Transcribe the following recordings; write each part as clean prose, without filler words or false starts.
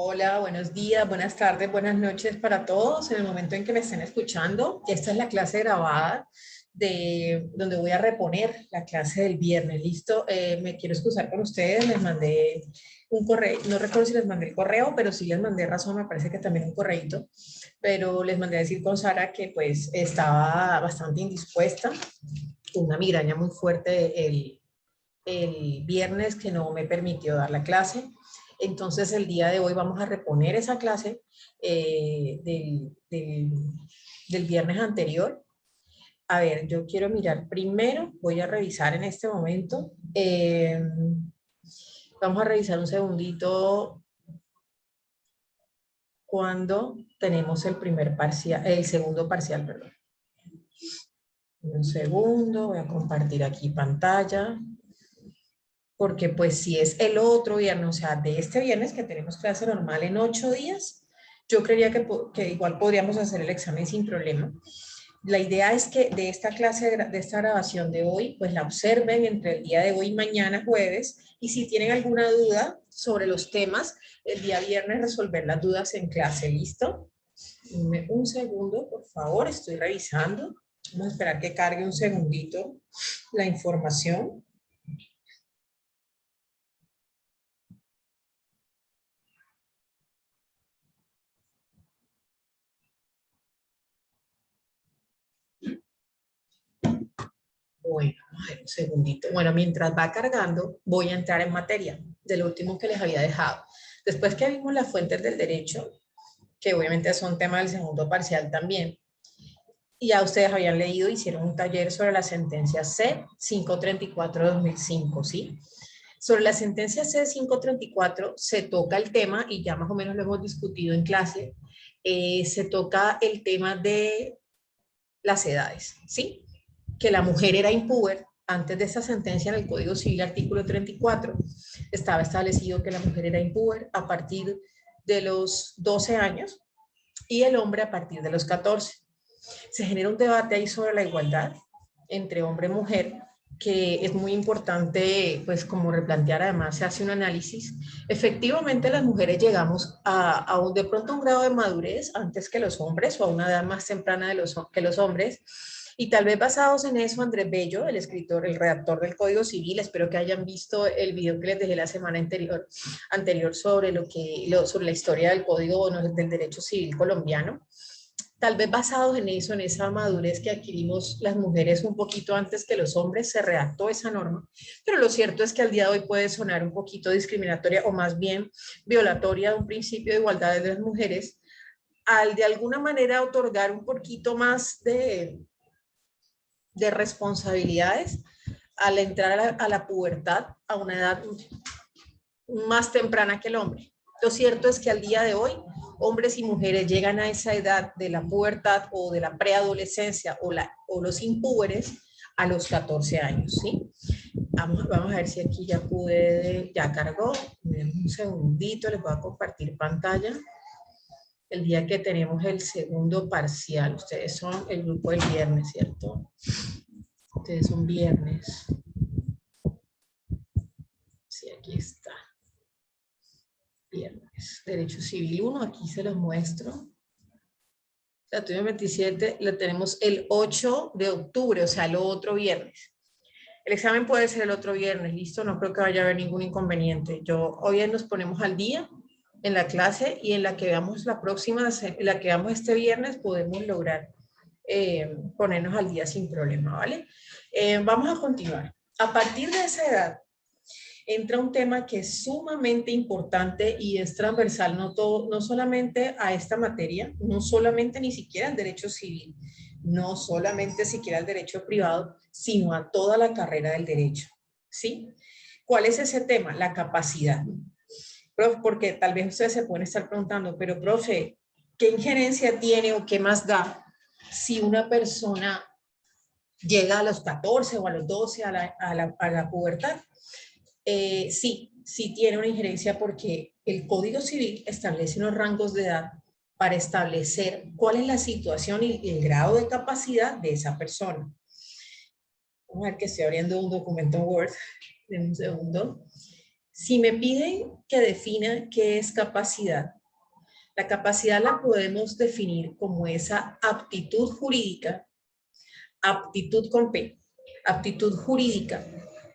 Hola, buenos días, buenas tardes, buenas noches para todos. En el momento en que me estén escuchando, esta es la clase grabada de donde voy a reponer la clase del viernes. ¿Listo? Me quiero excusar con ustedes, les mandé un correo, no recuerdo si les mandé el correo, pero sí les mandé razón, me parece que también un correíto, pero les mandé a decir con Sara que pues estaba bastante indispuesta, una migraña muy fuerte el viernes que no me permitió dar la clase. Entonces el día de hoy vamos a reponer esa clase del viernes anterior. A ver, yo quiero mirar primero, voy a revisar en este momento. Vamos a revisar un segundito cuando tenemos el segundo parcial, perdón. Un segundo, voy a compartir aquí pantalla. Porque pues si es el otro viernes, o sea, de este viernes que tenemos clase normal en 8 días, yo creería que igual podríamos hacer el examen sin problema. La idea es que de esta clase, de esta grabación de hoy, pues la observen entre el día de hoy y mañana jueves, y si tienen alguna duda sobre los temas, el día viernes resolver las dudas en clase, ¿listo? Dime un segundo, por favor, estoy revisando. Vamos a esperar que cargue un segundito la información. Bueno, vamos a ver un segundito. Bueno, mientras va cargando, voy a entrar en materia de lo último que les había dejado. Después que vimos las fuentes del derecho, que obviamente son tema del segundo parcial también, y ya ustedes habían leído, hicieron un taller sobre la sentencia C-534-2005, ¿sí? Sobre la sentencia C-534 se toca el tema, y ya más o menos lo hemos discutido en clase, se toca el tema de las edades, ¿sí? Que la mujer era impúber. Antes de esta sentencia, en el Código Civil, artículo 34, estaba establecido que la mujer era impúber a partir de los 12 años y el hombre a partir de los 14. Se genera un debate ahí sobre la igualdad entre hombre y mujer, que es muy importante, pues como replantear, además se hace un análisis. Efectivamente, las mujeres llegamos de pronto a un grado de madurez antes que los hombres, o a una edad más temprana que los hombres, y tal vez basados en eso, Andrés Bello, el escritor, el redactor del Código Civil, espero que hayan visto el video que les dejé la semana anterior sobre, sobre la historia del Código del Derecho Civil colombiano. Tal vez basados en eso, en esa madurez que adquirimos las mujeres un poquito antes que los hombres, se redactó esa norma. Pero lo cierto es que al día de hoy puede sonar un poquito discriminatoria, o más bien violatoria de un principio de igualdad de las mujeres, al de alguna manera otorgar un poquito más de responsabilidades al entrar a la pubertad a una edad más temprana que el hombre. Lo cierto es que al día de hoy, hombres y mujeres llegan a esa edad de la pubertad o de la preadolescencia o los impúberes a los 14 años, ¿sí? Vamos a ver si aquí ya cargó. Un segundito, les voy a compartir pantalla. El día que tenemos el segundo parcial, ustedes son el grupo del viernes, ¿cierto? Ustedes son viernes. Sí, aquí está. Viernes. Derecho Civil 1, aquí se los muestro. La tuya 27 la tenemos el 8 de octubre, o sea, el otro viernes. El examen puede ser el otro viernes, ¿listo? No creo que vaya a haber ningún inconveniente. Hoy nos ponemos al día en la clase, y en la que veamos la que veamos este viernes, podemos lograr ponernos al día sin problema, ¿vale? Vamos a continuar. A partir de esa edad, entra un tema que es sumamente importante y es transversal, no solamente a esta materia, no solamente ni siquiera al derecho civil, no solamente siquiera al derecho privado, sino a toda la carrera del derecho, ¿sí? ¿Cuál es ese tema? La capacidad. Profe, porque tal vez ustedes se pueden estar preguntando, pero profe, ¿qué injerencia tiene o qué más da si una persona llega a los 14 o a los 12 a la pubertad? Sí tiene una injerencia, porque el Código Civil establece unos rangos de edad para establecer cuál es la situación y el grado de capacidad de esa persona. Vamos a ver que estoy abriendo un documento en Word, en un segundo. Si me piden que defina qué es capacidad, la capacidad la podemos definir como esa aptitud jurídica, aptitud con P, aptitud jurídica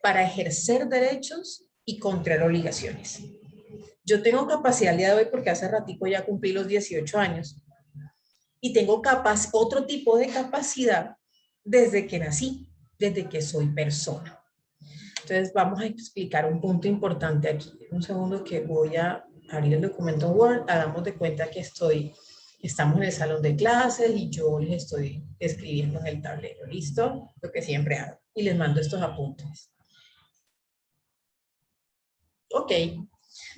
para ejercer derechos y contraer obligaciones. Yo tengo capacidad el día de hoy porque hace ratico ya cumplí los 18 años y tengo otro tipo de capacidad desde que nací, desde que soy persona. Entonces vamos a explicar un punto importante aquí. Un segundo que voy a abrir el documento Word. Hagamos de cuenta que estamos en el salón de clases y yo les estoy escribiendo en el tablero. ¿Listo? Lo que siempre hago. Y les mando estos apuntes. Ok.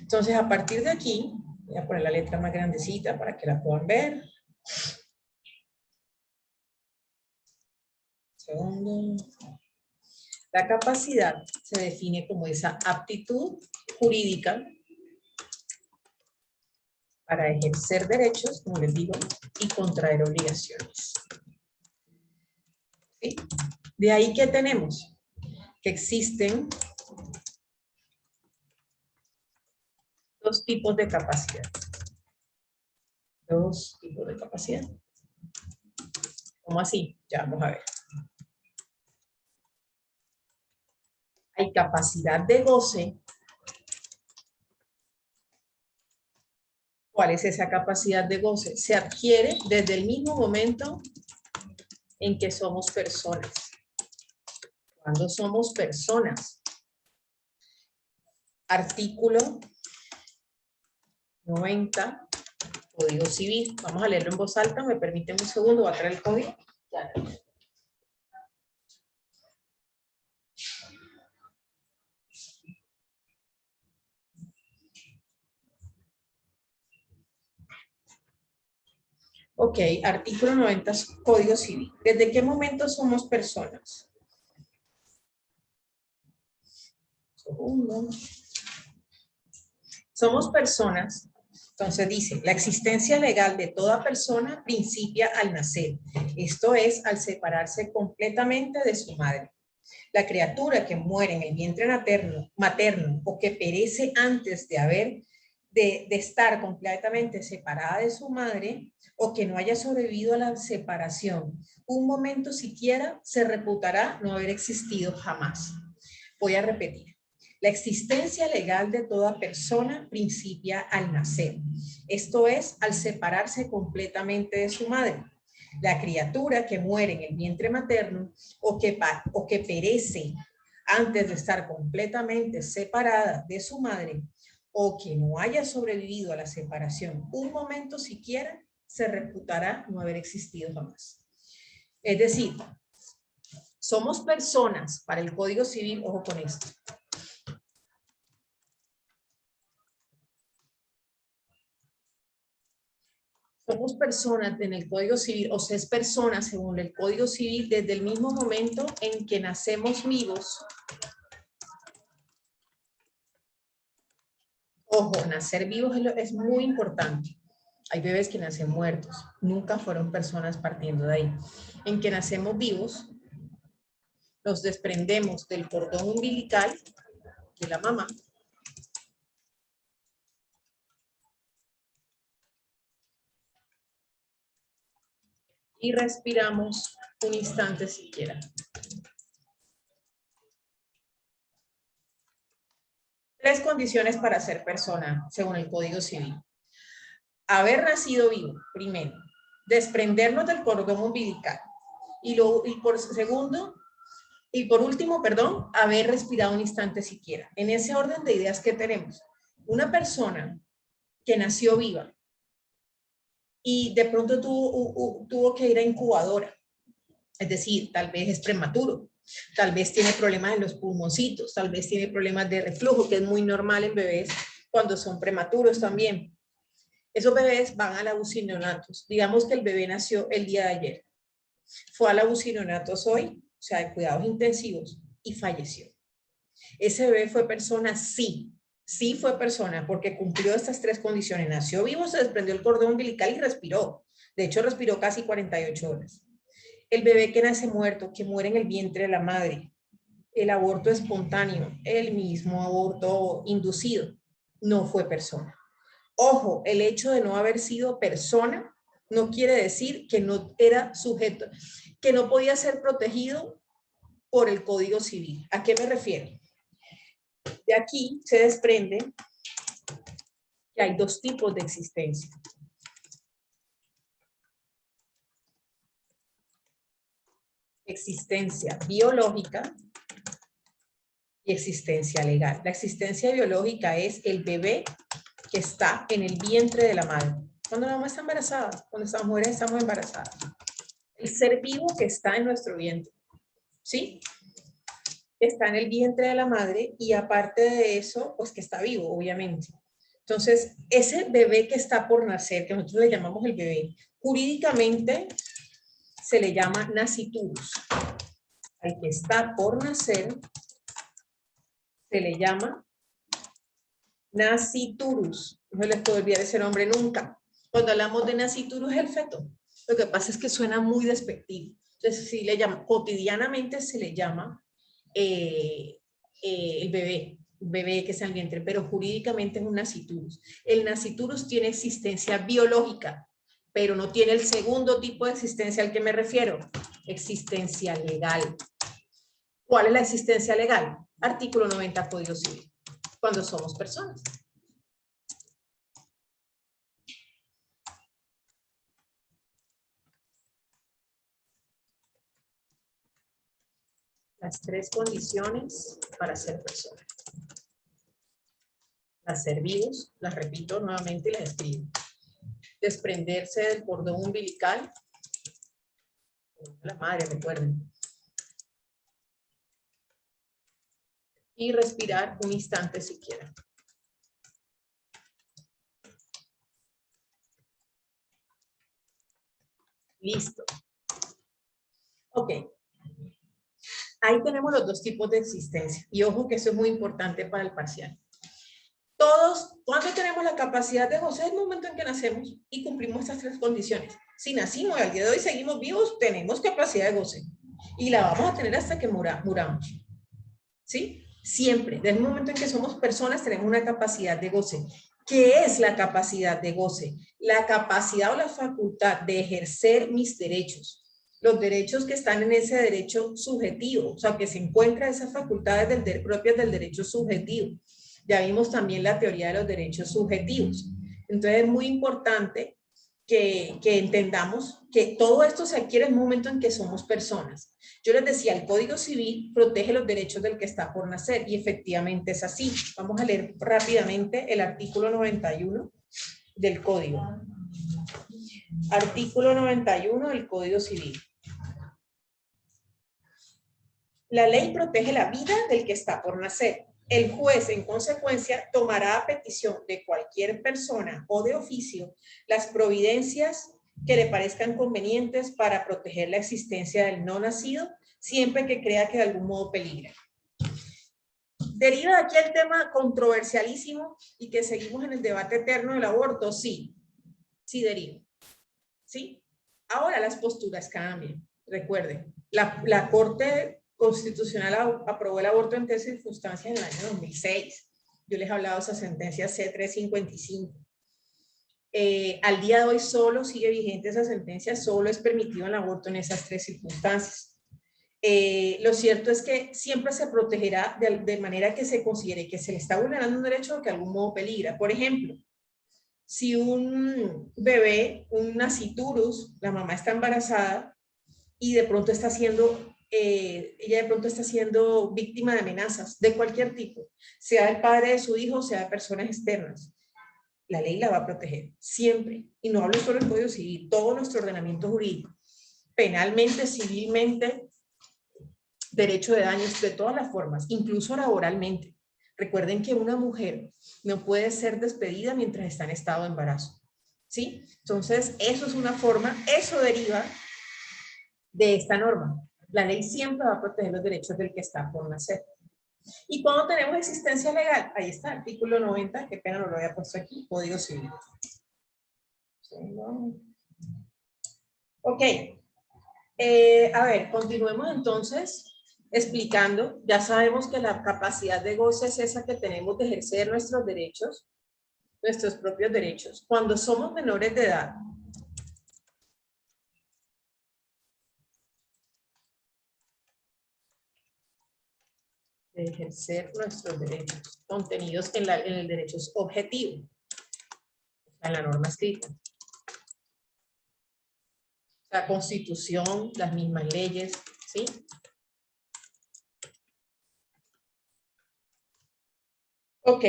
Entonces a partir de aquí, voy a poner la letra más grandecita para que la puedan ver. Segundo. La capacidad se define como esa aptitud jurídica para ejercer derechos, como les digo, y contraer obligaciones. ¿Sí? De ahí que tenemos que existen dos tipos de capacidad. Dos tipos de capacidad. ¿Cómo así? Ya vamos a ver. Hay capacidad de goce. ¿Cuál es esa capacidad de goce? Se adquiere desde el mismo momento en que somos personas. Cuando somos personas. Artículo 90, Código Civil. Vamos a leerlo en voz alta. ¿Me permiten un segundo? Voy a traer el código. Ya. Ok, artículo 90, Código Civil. ¿Desde qué momento somos personas? Segundo. Somos personas, entonces dice, la existencia legal de toda persona principia al nacer, esto es, al separarse completamente de su madre. La criatura que muere en el vientre materno o que perece antes de estar completamente separada de su madre o que no haya sobrevivido a la separación, un momento siquiera se reputará no haber existido jamás. Voy a repetir. La existencia legal de toda persona principia al nacer. Esto es, al separarse completamente de su madre. La criatura que muere en el vientre materno o que perece antes de estar completamente separada de su madre o que no haya sobrevivido a la separación un momento siquiera, se reputará no haber existido jamás. Es decir, somos personas para el Código Civil, ojo con esto. Somos personas en el Código Civil, o se es persona según el Código Civil desde el mismo momento en que nacemos vivos. Ojo, nacer vivos es muy importante. Hay bebés que nacen muertos, nunca fueron personas partiendo de ahí. En que nacemos vivos, nos desprendemos del cordón umbilical de la mamá. Y respiramos un instante siquiera. Tres condiciones para ser persona, según el Código Civil. Haber nacido vivo, primero. Desprendernos del cordón umbilical. Y por último, perdón, haber respirado un instante siquiera. En ese orden de ideas que tenemos. Una persona que nació viva y de pronto tuvo que ir a incubadora. Es decir, tal vez es prematuro, tal vez tiene problemas en los pulmoncitos, tal vez tiene problemas de reflujo, que es muy normal en bebés cuando son prematuros también. Esos bebés van a la UCI neonatos. Digamos que el bebé nació el día de ayer. Fue a la UCI neonatos hoy, o sea, de cuidados intensivos, y falleció. ¿Ese bebé fue persona? Sí. Sí fue persona porque cumplió estas tres condiciones. Nació vivo, se desprendió el cordón umbilical y respiró. De hecho, respiró casi 48 horas. El bebé que nace muerto, que muere en el vientre de la madre, el aborto espontáneo, el mismo aborto inducido, no fue persona. Ojo, el hecho de no haber sido persona no quiere decir que no era sujeto, que no podía ser protegido por el Código Civil. ¿A qué me refiero? De aquí se desprende que hay dos tipos de existencia. Existencia biológica y existencia legal. La existencia biológica es el bebé que está en el vientre de la madre. Cuando la mamá está embarazada, cuando estas mujeres estamos embarazadas. El ser vivo que está en nuestro vientre, ¿sí? Está en el vientre de la madre y aparte de eso, pues que está vivo, obviamente. Entonces, ese bebé que está por nacer, que nosotros le llamamos el bebé, jurídicamente se le llama nasciturus. Al que está por nacer se le llama nasciturus. No se les puede olvidar ese nombre nunca. Cuando hablamos de nasciturus es el feto. Lo que pasa es que suena muy despectivo. Entonces, sí le llama, cotidianamente se le llama el bebé que está en el vientre, pero jurídicamente es un nasciturus. El nasciturus tiene existencia biológica, pero no tiene el segundo tipo de existencia al que me refiero, existencia legal. ¿Cuál es la existencia legal? Artículo 90 Código Civil, cuando somos personas. Las tres condiciones para ser persona. Nacer vivos, las repito nuevamente y las escribo. Desprenderse del cordón umbilical. La madre, recuerden. Y respirar un instante siquiera. Listo. Ok. Ahí tenemos los dos tipos de existencia. Y ojo que eso es muy importante para el parcial. Todos, ¿cuándo tenemos la capacidad de gozar? Es el momento en que nacemos y cumplimos estas tres condiciones. Si nacimos y al día de hoy seguimos vivos, tenemos capacidad de goce. Y la vamos a tener hasta que muramos. ¿Sí? Siempre. Desde el momento en que somos personas, tenemos una capacidad de goce. ¿Qué es la capacidad de goce? La capacidad o la facultad de ejercer mis derechos. Los derechos que están en ese derecho subjetivo, o sea, que se encuentran esas facultades propias del derecho subjetivo. Ya vimos también la teoría de los derechos subjetivos. Entonces es muy importante que entendamos que todo esto se adquiere en el momento en que somos personas. Yo les decía, el Código Civil protege los derechos del que está por nacer y efectivamente es así. Vamos a leer rápidamente el artículo 91 del Código. Artículo 91 del Código Civil. La ley protege la vida del que está por nacer. El juez, en consecuencia, tomará a petición de cualquier persona o de oficio las providencias que le parezcan convenientes para proteger la existencia del no nacido, siempre que crea que de algún modo peligra. ¿Deriva de aquí el tema controversialísimo y que seguimos en el debate eterno del aborto? Sí, sí deriva. ¿Sí? Ahora las posturas cambian. Recuerden, la Corte Constitucional aprobó el aborto en tres circunstancias en el año 2006. Yo les he hablado de esa sentencia C355. Al día de hoy solo sigue vigente esa sentencia, solo es permitido el aborto en esas tres circunstancias. Lo cierto es que siempre se protegerá de manera que se considere que se le está vulnerando un derecho o que de algún modo peligra. Por ejemplo, si un bebé, un nasciturus, la mamá está embarazada y de pronto está siendo, ella de pronto está siendo víctima de amenazas de cualquier tipo, sea el padre de su hijo, sea de personas externas, la ley la va a proteger siempre. Y no hablo solo del Código Civil, todo nuestro ordenamiento jurídico, penalmente, civilmente, derecho de daños, de todas las formas, incluso laboralmente. Recuerden que una mujer no puede ser despedida mientras está en estado de embarazo, ¿sí? Entonces, eso es una forma, eso deriva de esta norma. La ley siempre va a proteger los derechos del que está por nacer. Y cuando tenemos existencia legal, ahí está, artículo 90, qué pena no lo había puesto aquí, Código Civil. Ok. A ver, continuemos entonces explicando, ya sabemos que la capacidad de goce es esa que tenemos de ejercer nuestros derechos, nuestros propios derechos. Cuando somos menores de edad, de ejercer nuestros derechos contenidos en el derecho objetivo, en la norma escrita. La Constitución, las mismas leyes, ¿sí? Ok.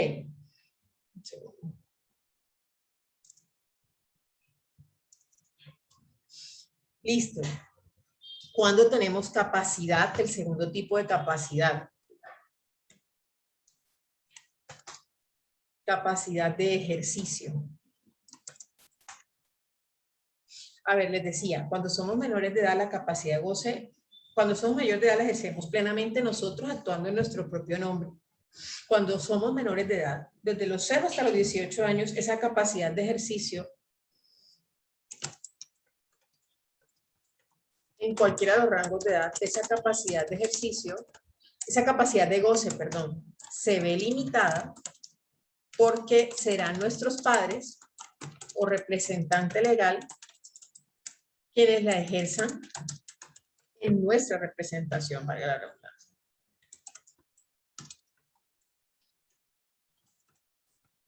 Listo. ¿Cuándo tenemos capacidad? El segundo tipo de capacidad. Capacidad de ejercicio. A ver, les decía, cuando somos menores de edad, la capacidad de goce, cuando somos mayores de edad, la ejercemos plenamente nosotros actuando en nuestro propio nombre. Cuando somos menores de edad, desde los 0 hasta los 18 años, esa capacidad de ejercicio en cualquiera de los rangos de edad, esa capacidad de ejercicio, esa capacidad de goce, perdón, se ve limitada porque serán nuestros padres o representante legal quienes la ejerzan en nuestra representación, valga la redundancia.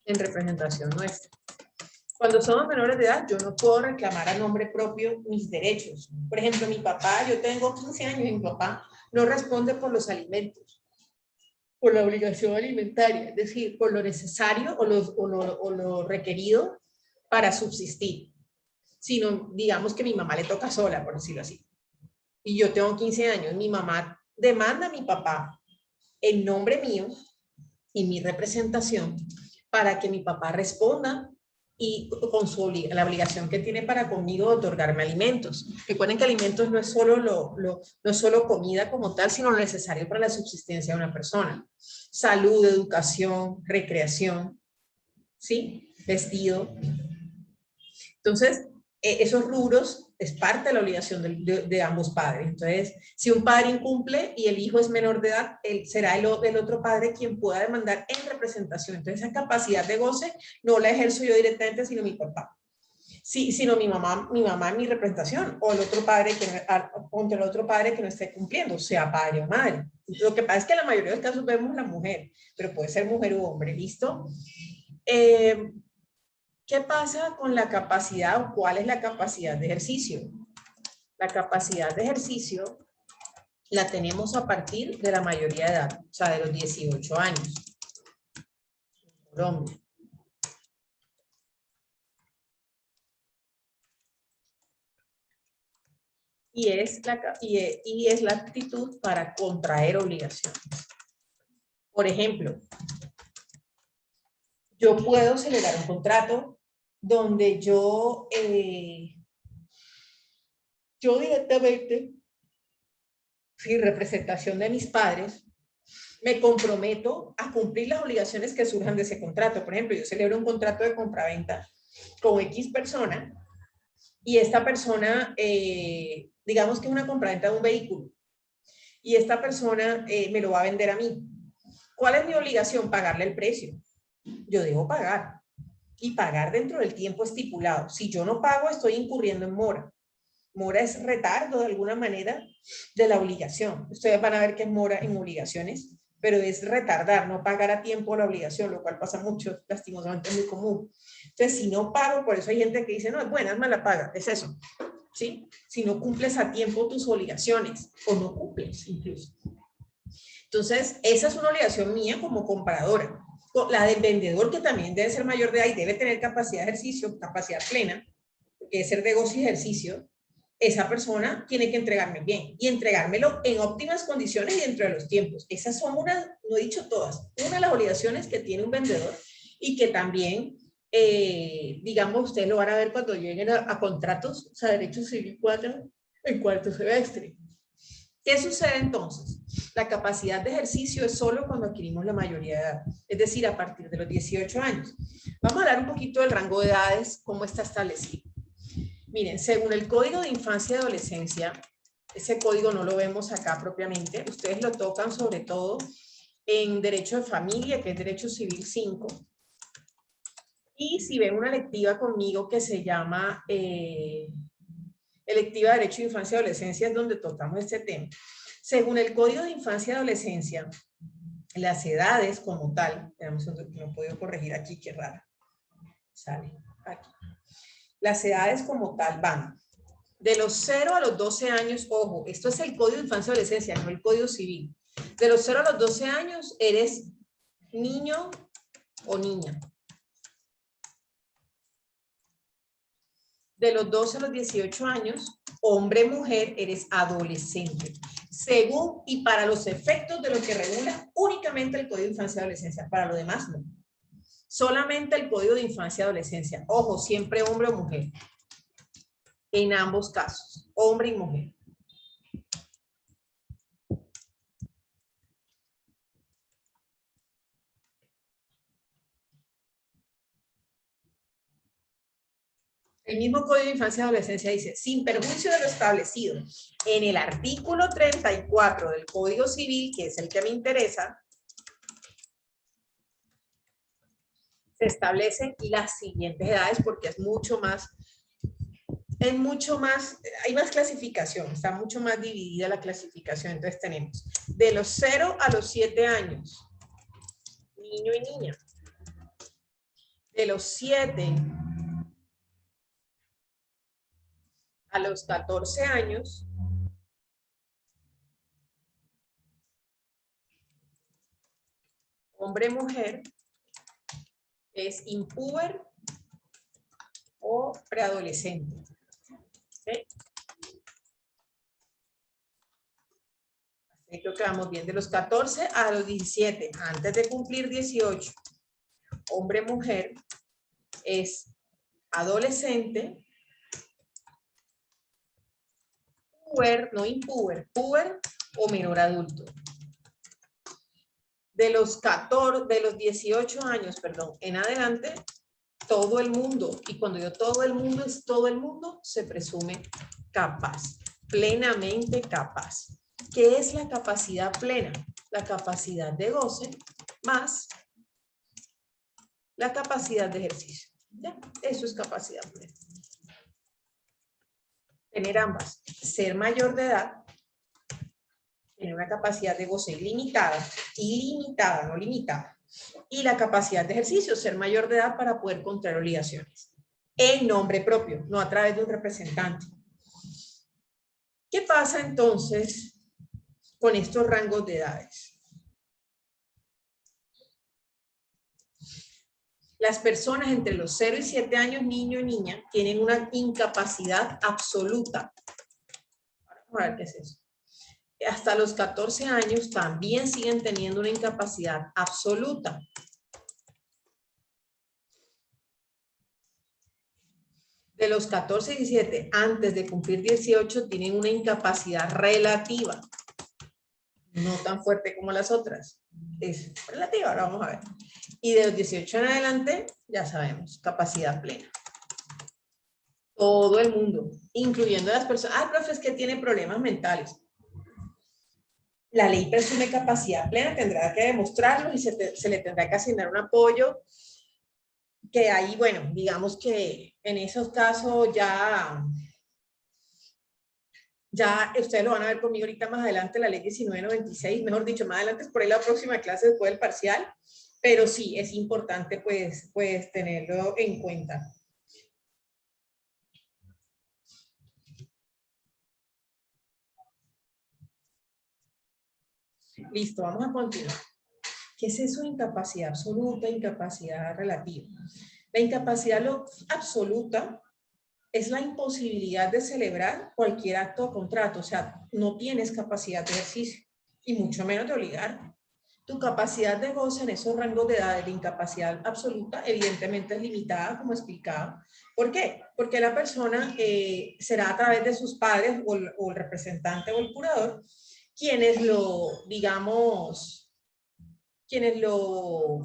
En representación nuestra. Cuando somos menores de edad, yo no puedo reclamar a nombre propio mis derechos. Por ejemplo, mi papá, yo tengo 15 años y mi papá no responde por los alimentos, por la obligación alimentaria, es decir, por lo necesario o lo requerido para subsistir. Sino, digamos que mi mamá le toca sola, por decirlo así. Y yo tengo 15 años, mi mamá demanda a mi papá en nombre mío y mi representación para que mi papá responda y con la obligación que tiene para conmigo de otorgarme alimentos. Recuerden que alimentos no es solo, no es solo comida como tal, sino lo necesario para la subsistencia de una persona. Salud, educación, recreación, ¿sí? Vestido. Entonces, esos rubros es parte de la obligación de ambos padres. Entonces, si un padre incumple y el hijo es menor de edad, será el otro padre quien pueda demandar en representación. Entonces, esa capacidad de goce no la ejerzo yo directamente, sino mi papá. Sí, sino mi mamá en mi representación, o el otro padre contra el otro padre que no esté cumpliendo, sea padre o madre. Lo que pasa es que en la mayoría de los casos vemos la mujer, pero puede ser mujer u hombre, ¿listo? ¿Qué pasa con la capacidad o cuál es la capacidad de ejercicio? La capacidad de ejercicio la tenemos a partir de la mayoría de edad, o sea, de los 18 años. Colombia. Y es la actitud para contraer obligaciones. Por ejemplo, yo puedo celebrar un contrato donde yo directamente, sin representación de mis padres, me comprometo a cumplir las obligaciones que surjan de ese contrato. Por ejemplo, yo celebro un contrato de compraventa con X persona y esta persona, digamos que es una compraventa de un vehículo y esta persona me lo va a vender a mí. ¿Cuál es mi obligación? Pagarle el precio. Yo debo pagar y pagar dentro del tiempo estipulado. Si yo no pago, estoy incurriendo en mora. Mora es retardo de alguna manera de la obligación. Ustedes van a ver que es mora en obligaciones, pero es retardar, no pagar a tiempo la obligación, lo cual pasa mucho, lastimosamente es muy común. Entonces, si no pago, por eso hay gente que dice, no, es buena, es mala paga, es eso, ¿sí? Si no cumples a tiempo tus obligaciones, o no cumples incluso. Entonces, esa es una obligación mía como compradora. La del vendedor, que también debe ser mayor de edad y debe tener capacidad de ejercicio, capacidad plena, que debe ser negocio y ejercicio, esa persona tiene que entregarme bien y entregármelo en óptimas condiciones y dentro de los tiempos. Esas son no he dicho todas, una de las obligaciones que tiene un vendedor y que también, digamos, ustedes lo van a ver cuando lleguen a contratos, o sea, Derecho Civil 4 en cuarto semestre. ¿Qué sucede entonces? La capacidad de ejercicio es solo cuando adquirimos la mayoría de edad, es decir, a partir de los 18 años. Vamos a hablar un poquito del rango de edades, cómo está establecido. Miren, según el Código de Infancia y Adolescencia, Ese código no lo vemos acá propiamente. Ustedes lo tocan sobre todo en Derecho de Familia, que es Derecho Civil 5. Y si ven una electiva conmigo que se llama Electiva de Derecho de Infancia y Adolescencia, es donde tocamos este tema. Según el Código de Infancia y Adolescencia, las edades como tal, tenemos otro que no he podido corregir aquí, qué raro, sale aquí. Las edades como tal van de los 0 a los 12 años, ojo, esto es el Código de Infancia y Adolescencia, no el Código Civil. De los 0 a los 12 años eres niño o niña. De los 12 a los 18 años, hombre, mujer, eres adolescente. Según y para los efectos de lo que regula únicamente el Código de Infancia y Adolescencia, para lo demás no. Solamente el Código de Infancia y Adolescencia. Ojo, siempre hombre o mujer. En ambos casos, hombre y mujer. El mismo Código de Infancia y Adolescencia dice, sin perjuicio de lo establecido en el artículo 34 del Código Civil, que es el que me interesa, se establecen las siguientes edades porque es mucho más, hay más clasificación, está mucho más dividida la clasificación. Entonces tenemos de los 0 a los 7 años, niño y niña. De los 7 a los 14 años, hombre-mujer, es impúber o preadolescente. ¿Okay? Así creo que vamos bien. De los 14 a los 17, antes de cumplir 18, hombre-mujer, es adolescente, puber, no impúber, puber o menor adulto. De los 18 años, perdón, en adelante, todo el mundo, y cuando yo todo el mundo es todo el mundo, se presume capaz, plenamente capaz. ¿Qué es la capacidad plena? La capacidad de goce más la capacidad de ejercicio. ¿Ya? Eso es capacidad plena. Tener ambas, ser mayor de edad, tener una capacidad de goce ilimitada, no limitada, y la capacidad de ejercicio, ser mayor de edad para poder contraer obligaciones. En nombre propio, no a través de un representante. ¿Qué pasa entonces con estos rangos de edades? Las personas entre los 0 y 7 años, niño y niña, tienen una incapacidad absoluta. Vamos a ver qué es eso. Hasta los 14 años también siguen teniendo una incapacidad absoluta. De los 14 y 17, antes de cumplir 18, tienen una incapacidad relativa. No tan fuerte como las otras. Es relativa, ahora vamos a ver. Y de los 18 en adelante, ya sabemos, capacidad plena. Todo el mundo, incluyendo las personas. Profe, es que tiene problemas mentales. La ley presume capacidad plena, tendrá que demostrarlo y se le tendrá que asignar un apoyo. Que ahí, bueno, digamos que en esos casos ya ustedes lo van a ver conmigo ahorita más adelante, la ley 1996, mejor dicho, más adelante es por ahí la próxima clase después del parcial, pero sí, es importante pues tenerlo en cuenta. Listo, vamos a continuar. ¿Qué es eso? Incapacidad absoluta, incapacidad relativa. La incapacidad absoluta es la imposibilidad de celebrar cualquier acto o contrato, o sea, no tienes capacidad de ejercicio y mucho menos de obligar. Tu capacidad de goce en esos rangos de edad de incapacidad absoluta evidentemente es limitada, como explicaba. ¿Por qué? Porque la persona será a través de sus padres o el representante o el curador quienes lo, digamos, quienes lo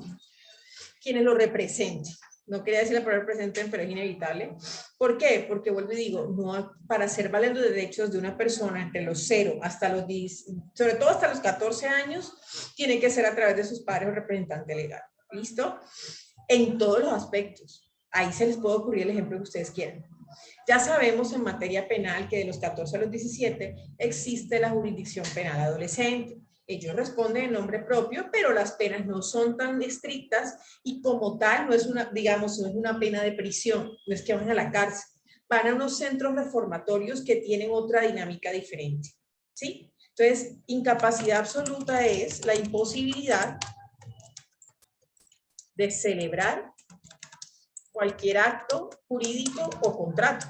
representen. No quería decir la palabra presente, pero es inevitable. ¿Por qué? Porque vuelvo y digo, no, para hacer valer los derechos de una persona entre los 0 hasta los 10, sobre todo hasta los 14 años, tiene que ser a través de sus padres o representante legal. ¿Listo? En todos los aspectos. Ahí se les puede ocurrir el ejemplo que ustedes quieran. Ya sabemos en materia penal que de los 14 a los 17 existe la jurisdicción penal adolescente. Ellos responden en nombre propio, pero las penas no son tan estrictas y como tal no es una, digamos, no es una pena de prisión, no es que van a la cárcel, van a unos centros reformatorios que tienen otra dinámica diferente, ¿sí? Entonces, incapacidad absoluta es la imposibilidad de celebrar cualquier acto jurídico o contrato.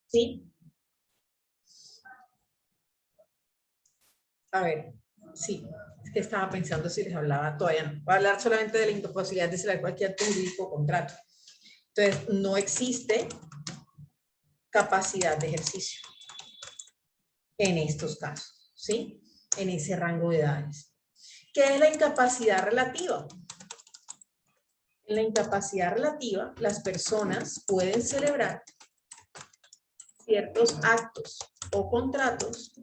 ¿Sí? A ver, sí, es que estaba pensando si les hablaba, todavía no. Voy a hablar solamente de la imposibilidad de celebrar cualquier acto jurídico o contrato. Entonces, no existe capacidad de ejercicio en estos casos, ¿sí? En ese rango de edades. ¿Qué es la incapacidad relativa? En la incapacidad relativa, las personas pueden celebrar ciertos actos o contratos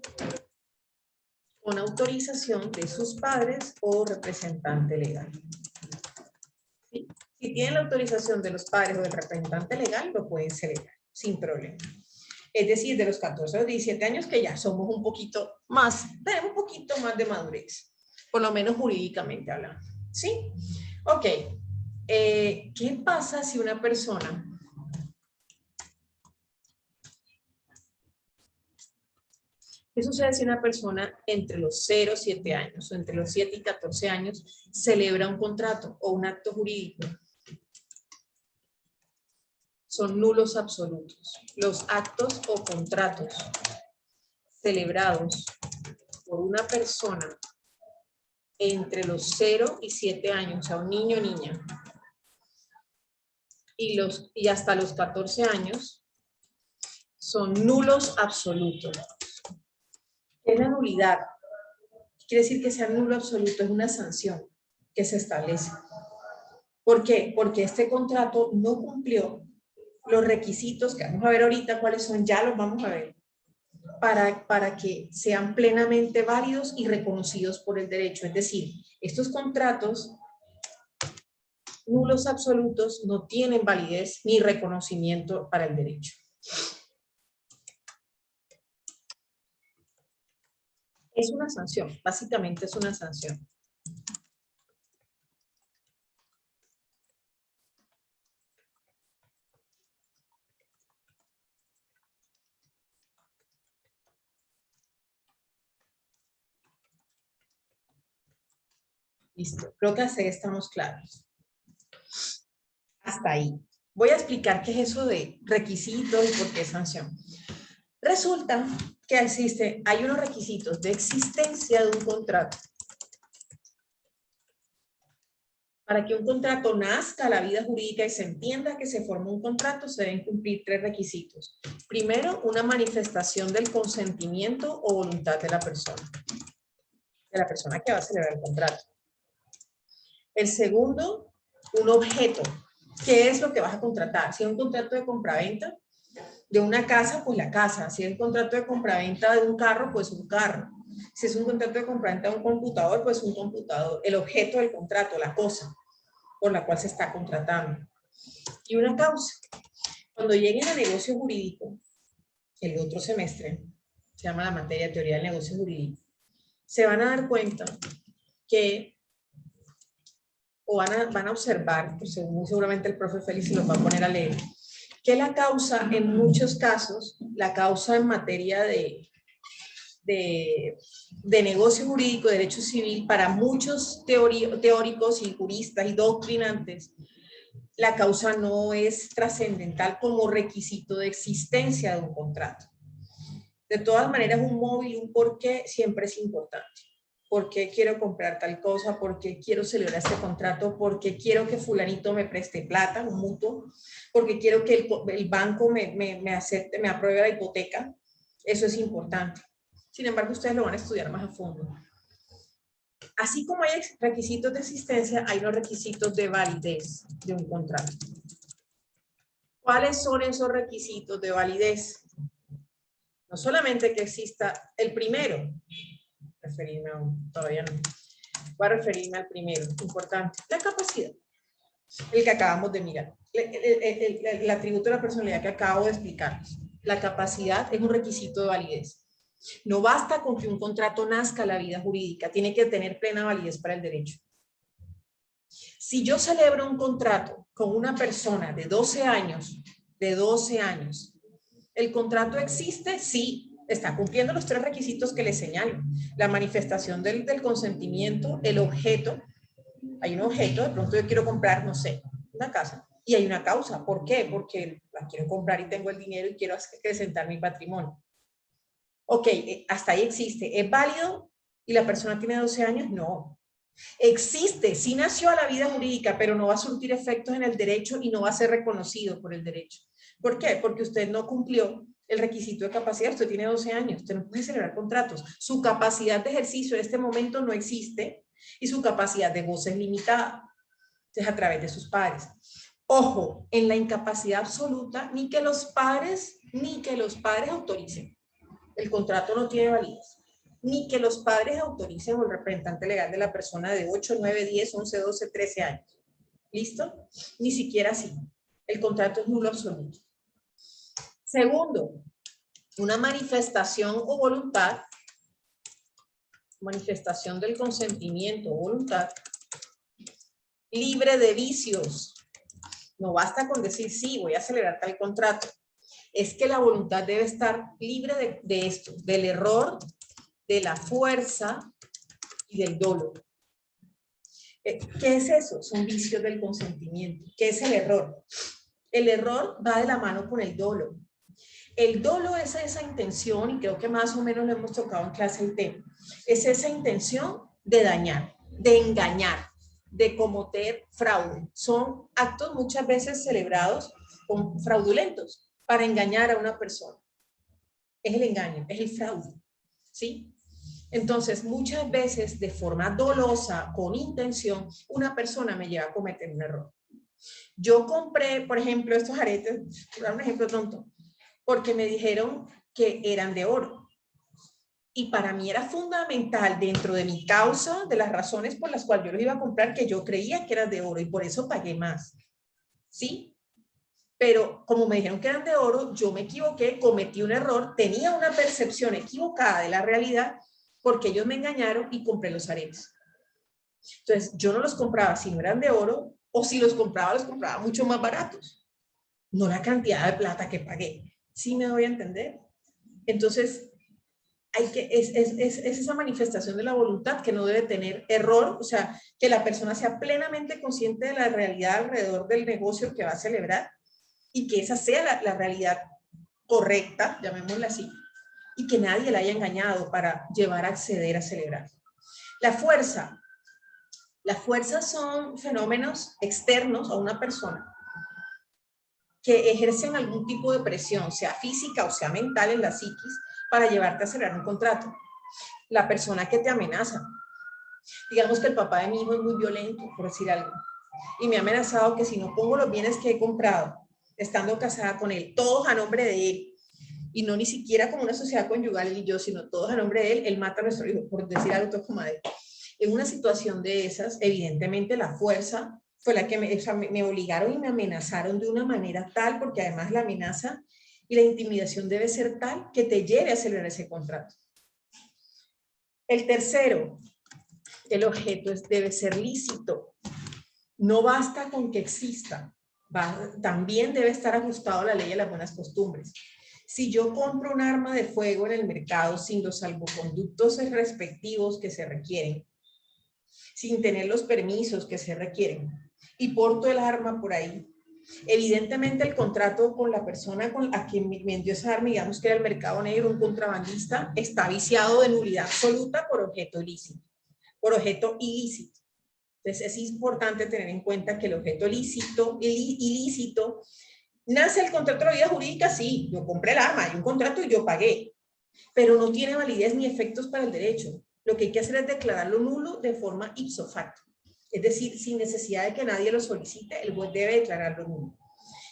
con autorización de sus padres o representante legal. ¿Sí? Si tienen la autorización de los padres o del representante legal, lo pueden celebrar sin problema. Es decir, de los 14 a los 17 años que ya somos un poquito más, tenemos un poquito más de madurez, por lo menos jurídicamente hablando. ¿Sí? Ok. ¿Qué pasa si una persona ¿qué sucede si una persona entre los 0 y 7 años o entre los 7 y 14 años celebra un contrato o un acto jurídico? Son nulos absolutos. Los actos o contratos celebrados por una persona entre los 0 y 7 años, o sea, un niño o niña, y hasta los 14 años, son nulos absolutos. ¿Qué es la nulidad? Quiere decir que sea nulo absoluto, es una sanción que se establece. ¿Por qué? Porque este contrato no cumplió los requisitos, que vamos a ver ahorita cuáles son, ya los vamos a ver, para que sean plenamente válidos y reconocidos por el derecho. Es decir, estos contratos nulos absolutos no tienen validez ni reconocimiento para el derecho. Es una sanción, básicamente es una sanción. Listo, creo que hasta ahí estamos claros. Hasta ahí. Voy a explicar qué es eso de requisitos y por qué sanción. Resulta que hay unos requisitos de existencia de un contrato. Para que un contrato nazca a la vida jurídica y se entienda que se formó un contrato, se deben cumplir 3 requisitos. Primero, una manifestación del consentimiento o voluntad de la persona que va a celebrar el contrato. El segundo, un objeto. ¿Qué es lo que vas a contratar? Si es un contrato de compraventa de una casa, pues la casa. Si es un contrato de compraventa de un carro, pues un carro. Si es un contrato de compraventa de un computador, pues un computador. El objeto del contrato, la cosa por la cual se está contratando. Y una causa. Cuando lleguen a negocio jurídico, el otro semestre, se llama la materia de teoría del negocio jurídico, se van a dar cuenta que, o van a observar, pues seguramente el profe Félix se los va a poner a leer, que la causa, en muchos casos, la causa en materia de negocio jurídico, de derecho civil, para muchos teóricos y juristas y doctrinantes, la causa no es trascendental como requisito de existencia de un contrato. De todas maneras, un móvil, un porqué siempre es importante. ¿Por qué quiero comprar tal cosa? ¿Por qué quiero celebrar este contrato? ¿Por qué quiero que fulanito me preste plata, un mutuo? ¿Por qué quiero que el banco me acepte, me apruebe la hipoteca? Eso es importante. Sin embargo, ustedes lo van a estudiar más a fondo. Así como hay requisitos de existencia, hay los requisitos de validez de un contrato. ¿Cuáles son esos requisitos de validez? No solamente que exista el primero, referirme a todavía no, voy a referirme al primero, importante, la capacidad, el que acabamos de mirar, el atributo de la personalidad que acabo de explicarles. La capacidad es un requisito de validez. No basta con que un contrato nazca a la vida jurídica, tiene que tener plena validez para el derecho. Si yo celebro un contrato con una persona de 12 años, ¿el contrato existe? Sí, está cumpliendo los 3 requisitos que le señalo. La manifestación del consentimiento, el objeto. Hay un objeto, de pronto yo quiero comprar, no sé, una casa. Y hay una causa. ¿Por qué? Porque la quiero comprar y tengo el dinero y quiero acrecentar mi patrimonio. Ok, hasta ahí existe. ¿Es válido? ¿Y la persona tiene 12 años? No. Existe, sí nació a la vida jurídica, pero no va a surtir efectos en el derecho y no va a ser reconocido por el derecho. ¿Por qué? Porque usted no cumplió el requisito de capacidad. Usted tiene 12 años, usted no puede celebrar contratos. Su capacidad de ejercicio en este momento no existe y su capacidad de goce es limitada. Entonces, a través de sus padres. Ojo, en la incapacidad absoluta, ni que los padres autoricen. El contrato no tiene validez. Ni que los padres autoricen o el representante legal de la persona de 8, 9, 10, 11, 12, 13 años. ¿Listo? Ni siquiera así. El contrato es nulo absoluto. Segundo, una manifestación o voluntad, manifestación del consentimiento o voluntad, libre de vicios. No basta con decir, sí, voy a celebrar tal contrato. Es que la voluntad debe estar libre de esto, del error, de la fuerza y del dolo. ¿Qué es eso? Son vicios del consentimiento. ¿Qué es el error? El error va de la mano con el dolo. El dolo es esa intención, y creo que más o menos lo hemos tocado en clase el tema, es esa intención de dañar, de engañar, de cometer fraude. Son actos muchas veces celebrados con fraudulentos para engañar a una persona. Es el engaño, es el fraude, ¿sí? Entonces, muchas veces, de forma dolosa, con intención, una persona me lleva a cometer un error. Yo compré, por ejemplo, estos aretes, voy a dar un ejemplo tonto, porque me dijeron que eran de oro. Y para mí era fundamental dentro de mi causa, de las razones por las cuales yo los iba a comprar, que yo creía que eran de oro y por eso pagué más. ¿Sí? Pero como me dijeron que eran de oro, yo me equivoqué, cometí un error, tenía una percepción equivocada de la realidad porque ellos me engañaron y compré los aretes. Entonces, yo no los compraba si no eran de oro, o si los compraba mucho más baratos. No la cantidad de plata que pagué. ¿Sí me doy a entender? Entonces, es esa manifestación de la voluntad que no debe tener error, o sea, que la persona sea plenamente consciente de la realidad alrededor del negocio que va a celebrar y que esa sea la realidad correcta, llamémosla así, y que nadie la haya engañado para llevar a acceder a celebrar. La fuerza son fenómenos externos a una persona que ejercen algún tipo de presión, sea física o sea mental en la psiquis, para llevarte a celebrar un contrato. La persona que te amenaza. Digamos que el papá de mi hijo es muy violento, por decir algo, y me ha amenazado que si no pongo los bienes que he comprado, estando casada con él, todos a nombre de él, y no ni siquiera como una sociedad conyugal él y yo, sino todos a nombre de él mata a nuestro hijo, por decir algo como de. En una situación de esas, evidentemente la fuerza fue la que me obligaron y me amenazaron de una manera tal, porque además la amenaza y la intimidación debe ser tal que te lleve a celebrar ese contrato. El tercero, el objeto debe ser lícito. No basta con que exista, también debe estar ajustado a la ley y a las buenas costumbres. Si yo compro un arma de fuego en el mercado sin los salvoconductos respectivos que se requieren, sin tener los permisos que se requieren, y porto el arma por ahí, evidentemente el contrato con la persona a quien me vendió esa arma, digamos que era el mercado negro, un contrabandista, está viciado de nulidad absoluta por objeto ilícito, Entonces es importante tener en cuenta que el objeto ilícito, nace el contrato de la vida jurídica, sí, yo compré el arma, hay un contrato y yo pagué, pero no tiene validez ni efectos para el derecho. lo que hay que hacer es declararlo nulo de forma ipso facto. Es decir, sin necesidad de que nadie lo solicite, el juez debe declararlo nulo.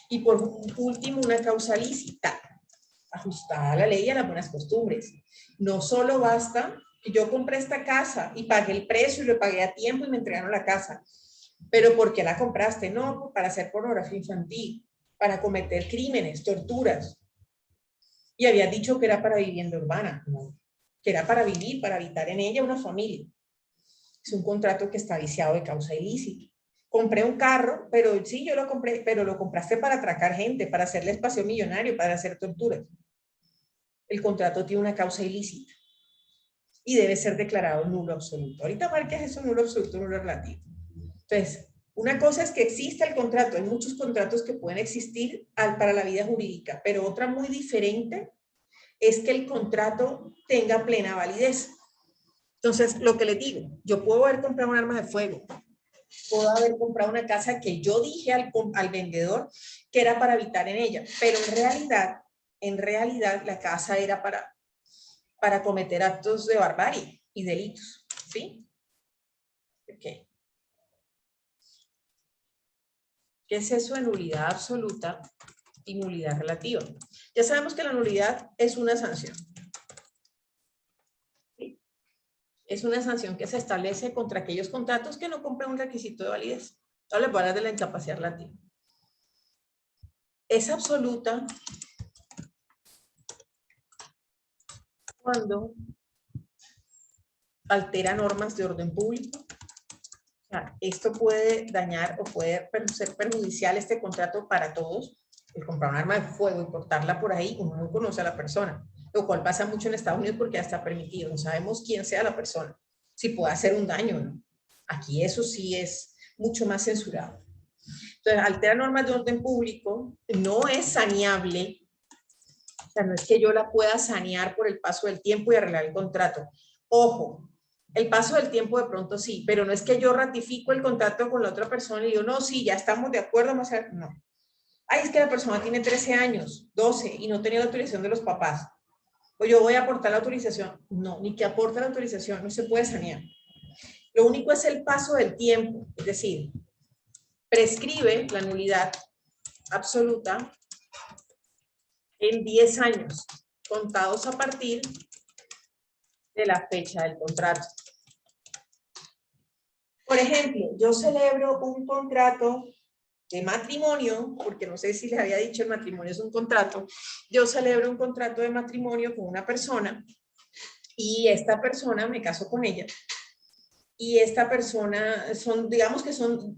Y por último, una causa lícita, ajustada a la ley y a las buenas costumbres. No solo basta que yo compré esta casa y pagué el precio y lo pagué a tiempo y me entregaron la casa. Pero ¿por qué la compraste? No, para hacer pornografía infantil, para cometer crímenes, torturas. Y había dicho que era para vivienda urbana, ¿no? Que era para vivir, para habitar en ella una familia. Es un contrato que está viciado de causa ilícita. Compré un carro, pero sí, yo lo compré, pero lo compraste para atracar gente, para hacerle espacio millonario, para hacer torturas. El contrato tiene una causa ilícita y debe ser declarado nulo absoluto. Ahorita marques eso nulo absoluto, nulo relativo. Entonces, una cosa es que exista el contrato. Hay muchos contratos que pueden existir para la vida jurídica, pero otra muy diferente es que el contrato tenga plena validez. Entonces, lo que les digo, yo puedo haber comprado un arma de fuego, puedo haber comprado una casa que yo dije al vendedor que era para habitar en ella, pero en realidad la casa era para cometer actos de barbarie y delitos, ¿sí? Okay. ¿Qué es eso de nulidad absoluta y nulidad relativa? Ya sabemos que la nulidad es una sanción. ¿Sí? Es una sanción que se establece contra aquellos contratos que no cumplen un requisito de validez. Ahora les voy a hablar de la incapacidad relativa. Es absoluta cuando altera normas de orden público. O sea, esto puede dañar o puede ser perjudicial este contrato para todos. El comprar un arma de fuego y portarla por ahí, uno no conoce a la persona, lo cual pasa mucho en Estados Unidos porque ya está permitido. No sabemos quién sea la persona, si puede hacer un daño, ¿no? Aquí eso sí es mucho más censurado. Entonces, altera normas de orden público, no es saneable. O sea, no es que yo la pueda sanear por el paso del tiempo y arreglar el contrato. Ojo, el paso del tiempo de pronto sí, pero no es que yo ratifico el contrato con la otra persona y digo, no, sí, ya estamos de acuerdo, vamos a hacer, no. Ay, es que la persona tiene 13 años, 12 y no tenía la autorización de los papás. O yo voy a aportar la autorización. No, ni que aporte la autorización, no se puede sanear. Lo único es el paso del tiempo, es decir, prescribe la nulidad absoluta en 10 años, contados a partir de la fecha del contrato. Por ejemplo, yo celebro un contrato de matrimonio, porque no sé si les había dicho, el matrimonio es un contrato. Yo celebro un contrato de matrimonio con una persona y esta persona, me caso con ella, y esta persona, digamos que son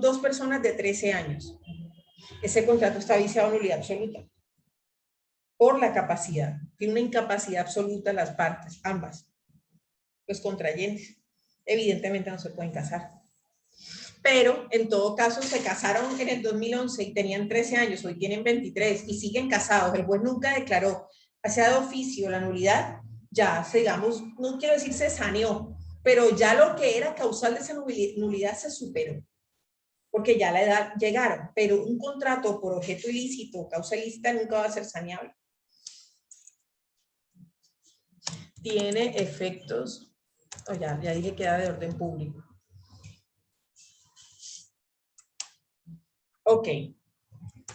dos personas de 13 años. Ese contrato está viciado en nulidad absoluta por la capacidad. Tiene una incapacidad absoluta las partes, ambas, los contrayentes. Evidentemente no se pueden casar. Pero en todo caso se casaron en el 2011 y tenían 13 años, hoy tienen 23 y siguen casados. El juez nunca declaró, sea de oficio la nulidad, ya, digamos, no quiero decir se saneó, pero ya lo que era causal de esa nulidad se superó, porque ya la edad llegaron, pero un contrato por objeto ilícito, causa ilícita, nunca va a ser saneable. Tiene efectos, ya dije que era de orden público. Ok,